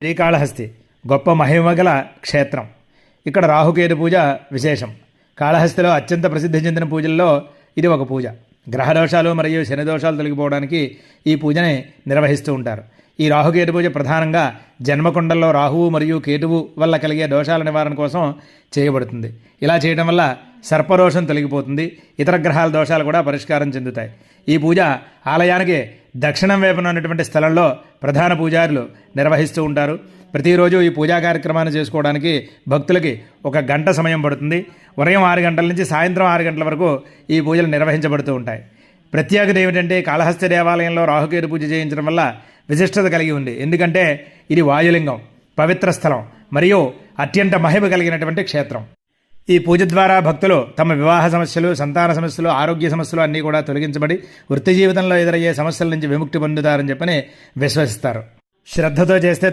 శ్రీకాళహస్తి గొప్ప మహిమగల క్షేత్రం. ఇక్కడ రాహుకేతు పూజ విశేషం. కాళహస్తిలో అత్యంత ప్రసిద్ధి చెందిన పూజల్లో ఇది ఒక పూజ. గ్రహదోషాలు మరియు శనిదోషాలు తొలగిపోవడానికి ఈ పూజని నిర్వహిస్తూ ఉంటారు. ఈ రాహుకేతు పూజ ప్రధానంగా జన్మకుండల్లో రాహువు మరియు కేతువు వల్ల కలిగే దోషాల నివారణ కోసం చేయబడుతుంది. ఇలా చేయడం వల్ల సర్పదోషం తొలగిపోతుంది, ఇతర గ్రహాల దోషాలు కూడా పరిష్కారం చెందుతాయి. ఈ పూజ ఆలయానికి దక్షిణం వైపున ఉన్నటువంటి స్థలంలో ప్రధాన పూజారులు నిర్వహిస్తూ ఉంటారు. ప్రతిరోజు ఈ పూజా కార్యక్రమాన్ని చేసుకోవడానికి భక్తులకి 1 గంట సమయం పడుతుంది. ఉదయం 6 గంటల నుంచి సాయంత్రం 6 గంటల వరకు ఈ పూజలు నిర్వహించబడుతూ ఉంటాయి. ప్రత్యేకత ఏమిటంటే కాళహస్తి దేవాలయంలో రాహుకేతు పూజ చేయించడం వల్ల విశిష్టత కలిగి ఉంది. ఎందుకంటే ఇది వాయులింగం, పవిత్ర స్థలం మరియు అత్యంత మహిమ కలిగినటువంటి క్షేత్రం. ఈ పూజ ద్వారా భక్తులు తమ వివాహ సమస్యలు, సంతాన సమస్యలు, ఆరోగ్య సమస్యలు అన్నీ కూడా తొలగించబడి వృత్తి జీవితంలో ఎదురయ్యే సమస్యల నుంచి విముక్తి పొందుతారని చెప్పని విశ్వసిస్తారు. శ్రద్ధతో చేస్తే